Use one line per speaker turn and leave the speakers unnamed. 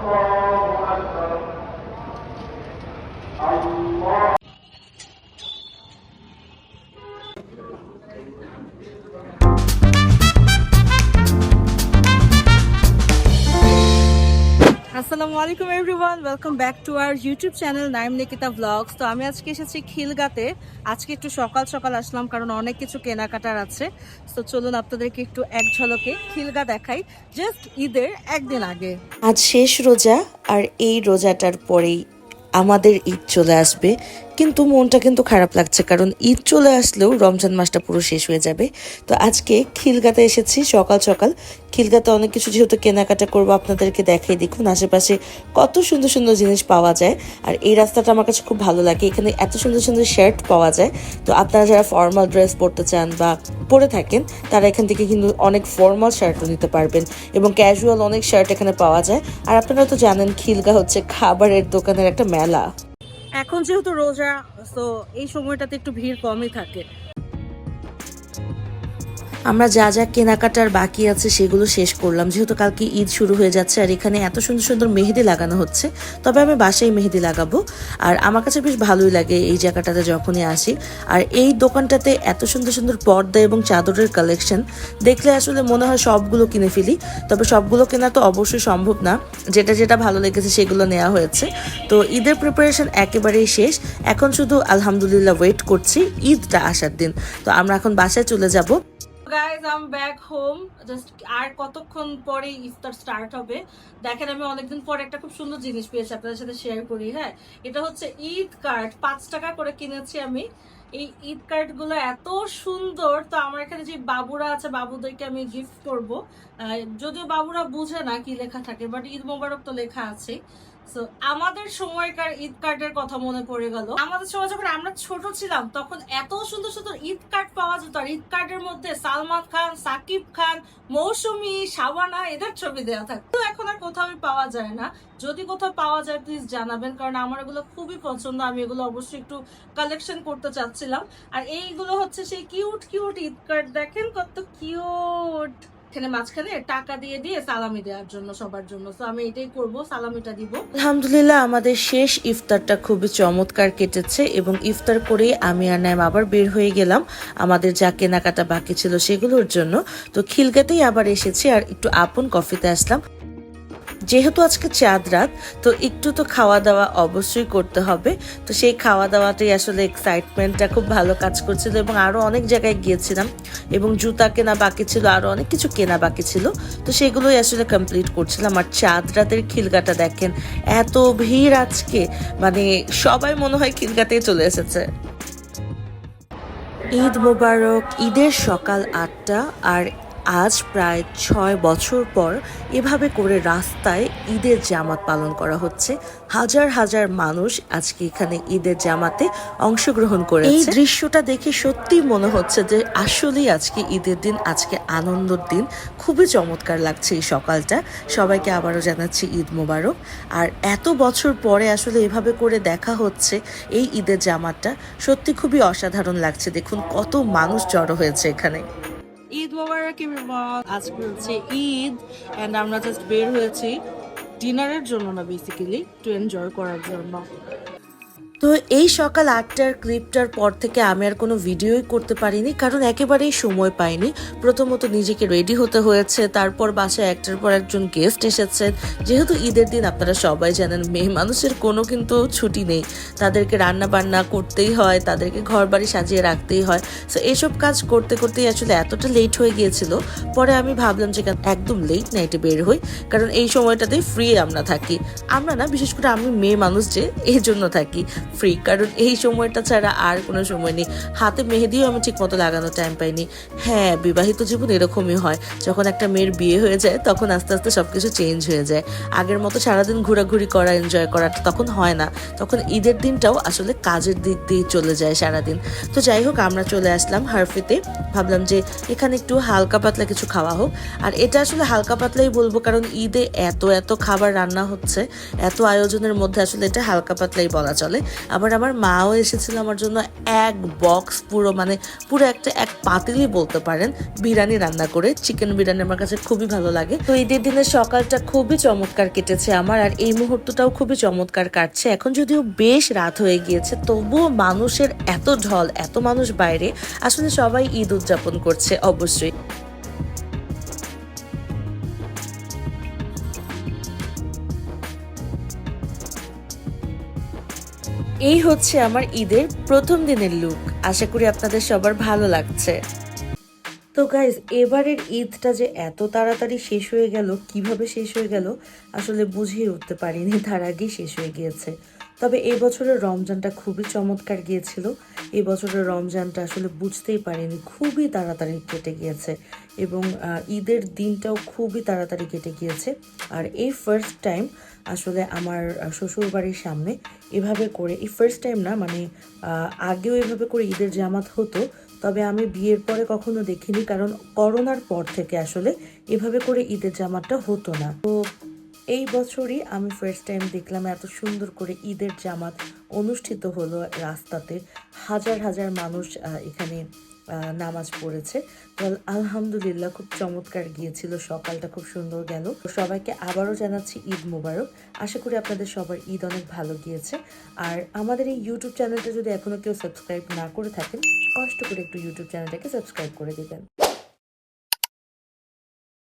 আসসালামু আলাইকুম everyone, welcome back to our YouTube channel Naim Nikita vlogs. তো আমি আজকে এসেছি খিলগাতে। আজকে একটু সকাল সকাল আসলাম কারণ অনেক কিছু কেনাকাটার আছে। তো চলুন আপনাদেরকে একটু এক ঝলকে খিলগা দেখাই, জাস্ট ঈদের একদিন আগে।
আজ শেষ রোজা, আর এই রোজাটার পরেই আমাদের ঈদ চলে আসবে। কিন্তু মনটা কিন্তু খারাপ লাগছে, কারণ ঈদ চলে আসলেও রমজান মাসটা পুরো শেষ হয়ে যাবে। তো আজকে খিলগাতে এসেছি সকাল সকাল। খিলগাতে অনেক কিছু যেহেতু কেনাকাটা করবো, আপনাদেরকে দেখাই। দেখুন আশেপাশে কত সুন্দর সুন্দর জিনিস পাওয়া যায়। আর এই রাস্তাটা আমার কাছে খুব ভালো লাগে, এখানে এত সুন্দর সুন্দর শার্ট পাওয়া যায়। তো আপনারা যারা ফর্মাল ড্রেস পরতে চান বা পরে থাকেন, তারা এখান থেকে কিন্তু অনেক ফর্মাল শার্টও নিতে পারবেন, এবং ক্যাজুয়াল অনেক শার্ট এখানে পাওয়া যায়। আর আপনারা তো জানেন খিলগা হচ্ছে খাবারের দোকানের একটা মেলা।
এখন যেহেতু রোজা, তো এই সময়টাতে একটু ভিড় কমই থাকে।
আমরা যা যা কেনাকাটার বাকি আছে সেগুলো শেষ করলাম, যেহেতু কালকে ঈদ শুরু হয়ে যাচ্ছে। আর এখানে এত সুন্দর সুন্দর মেহেদি লাগানো হচ্ছে, তবে আমি বাসায় মেহেদি লাগাবো। আর আমার কাছে বেশ ভালোই লাগে এই জায়গাটাতে যখনই আসি। আর এই দোকানটাতে এত সুন্দর সুন্দর পর্দা এবং চাদরের কালেকশন দেখলে আসলে মনে হয় সবগুলো কিনে ফেলি। তবে সবগুলো কেনা তো অবশ্যই সম্ভব না, যেটা যেটা ভালো লেগেছে সেগুলো নেওয়া হয়েছে। তো ঈদের প্রিপারেশন একেবারেই শেষ, এখন শুধু আলহামদুলিল্লাহ ওয়েট করছি ঈদটা আসার দিন। তো আমরা এখন বাসায় চলে যাব।
Guys, I am back home. Just আর কতক্ষণ পরে ইফতার স্টার্ট হবে। দেখেন, আমি অনেকদিন পরে একটা খুব সুন্দর জিনিস পেয়েছি, আপনাদের সাথে শেয়ার করি। হ্যাঁ, এটা হচ্ছে ঈদ কার্ড। 5 টাকা করে কিনেছি আমি। এই ঈদ কার্ড গুলো এত সুন্দর। তো আমার এখানে যে বাবুরা আছে, বাবুদেরকে আমি গিফট করব। যদিও বাবুরা বুঝে না কি লেখা থাকে, বাট ঈদ মোবারক তো লেখা আছে। তো আমাদের সময়কার ঈদ কার্ডের কথা মনে পড়ে গেল। আমাদের সময় যখন আমরা ছোট ছিলাম, তখন এত সুন্দর সুন্দর ঈদ কার্ড পাওয়া যেত। আর ঈদ কার্ডের মধ্যে সালমান খান, সাকিব খান, মৌসুমী, শাবানা এদের ছবি দেওয়া থাকতো। এখন আর কোথাও পাওয়া যায় না। যদি কোথাও পাওয়া যায় প্লিজ জানাবেন, কারণ আমার এগুলো খুবই পছন্দ। আমি এগুলো অবশ্যই একটু কালেকশন করতে চাচ্ছিলাম। আর এইগুলো হচ্ছে সেই কিউট কিউট ঈদ কার্ড। দেখেন কত কিউট। এখানে মাঝখানে টাকা দিয়ে দিয়ে সালামি দেওয়ার জন্য সবার জন্য। তো আমি এটাই করব, সালামিটা দিব।
আলহামদুলিল্লাহ আমাদের শেষ ইফতারটা খুবই চমৎকার কেটেছে, এবং ইফতার করেই আমি আর নাইম আবার বের হয়ে গেলাম আমাদের যা কেনাকাটা বাকি ছিল সেগুলোর জন্য। তো খিলগাতেই আবার এসেছি, আর একটু আপন কফিতে আসলাম। যেহেতু আজকে চাঁদ রাত, তো একটু তো খাওয়া দাওয়া অবশ্যই করতে হবে। তো সেই খাওয়া দাওয়াটাই আসলে এক্সাইটমেন্টটা খুব ভালো কাজ করছিল, এবং আরো অনেক জায়গায় গিয়েছিলাম, এবং জুতা কেনা বাকি ছিল, আরো অনেক কিছু কেনা বাকি ছিল। তো সেগুলোই আসলে কমপ্লিট করছিলাম। আর চাঁদ রাতের খিলগাটা দেখেন, এত ভিড় আজকে, মানে সবাই মনে হয় খিলগাতেই চলে এসেছে। ঈদ মোবারক। ঈদের সকাল 8টা, আর আজ প্রায় 6 বছর পর এভাবে করে রাস্তায় ঈদের জামাত পালন করা হচ্ছে। হাজার হাজার মানুষ আজকে এখানে ঈদের জামাতে অংশগ্রহণ করেছে। এই দৃশ্যটা দেখে সত্যি মনে হচ্ছে যে আসলেই আজকে ঈদের দিন, আজকে আনন্দের দিন। খুবই চমৎকার লাগছে এই সকালটা। সবাইকে আবারও জানাচ্ছি ঈদ মোবারক। আর এত বছর পরে আসলে এভাবে করে দেখা হচ্ছে এই ঈদের জামাতটা, সত্যি খুবই অসাধারণ লাগছে। দেখুন কত মানুষ জড়ো হয়েছে এখানে।
ঈদ মোবারক এভরিওয়ান। আজকে হচ্ছে ঈদ, এন্ড আমরা জাস্ট বের হয়েছি ডিনারের জন্য না, বেসিক্যালি টু এনজয় করার জন্য।
তো এই সকাল 8টার ক্লিপটার পর থেকে আমি আর কোনো ভিডিওই করতে পারিনি, কারণ একেবারেই সময় পাইনি। প্রথমত নিজেকে রেডি হতে হয়েছে, তারপর বাসায় একটার পর একজন গেস্ট এসেছেন। যেহেতু ঈদের দিন আপনারা সবাই জানেন, মেয়ে মানুষের কোনো কিন্তু ছুটি নেই। তাদেরকে রান্না বান্না করতেই হয়, তাদেরকে ঘর বাড়ি সাজিয়ে রাখতেই হয়। সো এইসব কাজ করতে করতেই আসলে এতটা লেট হয়ে গিয়েছিল। পরে আমি ভাবলাম যে একদম লেট নাইটে বের হই, কারণ এই সময়টাতেই ফ্রি আমরা থাকি। আমরা না, বিশেষ করে আমি মেয়ে মানুষ যে, এই জন্য থাকি ফ্রি, কারণ এই সময়টা ছাড়া আর কোনো সময় নেই। হাতে মেহেদিও আমি ঠিক মতো লাগানোর টাইম পাইনি। হ্যাঁ, বিবাহিত জীবন এরকমই হয়। যখন একটা মেয়ের বিয়ে হয়ে যায়, তখন আস্তে আস্তে সবকিছু চেঞ্জ হয়ে যায়। আগের মতো সারাদিন ঘোরাঘুরি করা, এনজয় করাটা তখন হয় না। তখন ঈদের দিনটাও আসলে কাজের দিক দিয়ে চলে যায় সারাদিন। তো যাই হোক, আমরা চলে আসলাম হারফিতে। ভাবলাম যে এখানে একটু হালকা পাতলা কিছু খাওয়া হোক। আর এটা আসলে হালকা পাতলাই বলবো, কারণ ঈদে এত এত খাবার রান্না হচ্ছে, এত আয়োজনের মধ্যে আসলে এটা হালকা পাতলাই বলা চলে। আবার আমার মাও এসেছিল আমার জন্য এক বক্স পুরো মানে পুরো এক পাতিলই বলতে পারেন বিরিয়ানি রান্না করে। চিকেন বিরিয়ানি আমার কাছে খুবই ভালো লাগে। তো ঈদের দিনের সকালটা খুবই চমৎকার কেটেছে আমার, আর এই মুহূর্তটাও খুবই চমৎকার কাটছে। এখন যদিও বেশ রাত হয়ে গিয়েছে, তবুও মানুষের এত ঢল, এত মানুষ বাইরে, আসলে সবাই ঈদ উদযাপন করছে অবশ্যই। এই হচ্ছে আমার ঈদের প্রথম দিনের লুক। আশা করি আপনাদের সবার ভালো লাগছে। তো গাইজ, এবারের ঈদটা যে এত তাড়াতাড়ি শেষ হয়ে গেল, কিভাবে শেষ হয়ে গেল আসলে বুঝিয়ে উঠতে পারিনি, তার আগেই শেষ হয়ে গিয়েছে। তবে এই বছরের রমজানটা খুবই চমৎকার গিয়েছিল। এই বছরের রমজানটা আসলে বুঝতেই পারিনি, খুবই তাড়াতাড়ি কেটে গিয়েছে এবং ঈদের দিনটাও খুবই তাড়াতাড়ি কেটে গিয়েছে। আর এই ফার্স্ট টাইম আসলে আমার শ্বশুর বাড়ির সামনে এভাবে করে, এই ফার্স্ট টাইম না মানে আগেও এভাবে করে ঈদের জামাত হতো, তবে আমি বিয়ের পরে কখনো দেখিনি, কারণ করোনার পর থেকে আসলে এভাবে করে ঈদের জামাতটা হতো না। তো এই বছরই আমি ফার্স্ট টাইম দেখলাম এত সুন্দর করে ঈদের জামাত অনুষ্ঠিত হলো রাস্তাতে। হাজার হাজার মানুষ এখানে নামাজ পড়েছে। তো আলহামদুলিল্লাহ খুব চমৎকার গিয়েছিল, সকালটা খুব সুন্দর গেল। সবাইকে আবারও জানাচ্ছি ঈদ মোবারক। আশা করি আপনাদের সবার ঈদ অনেক ভালো গিয়েছে। আর আমাদের এই ইউটিউব চ্যানেলটা যদি এখনো কেউ সাবস্ক্রাইব না করে থাকেন, কষ্ট করে একটু ইউটিউব চ্যানেলটাকে সাবস্ক্রাইব করে দিবেন।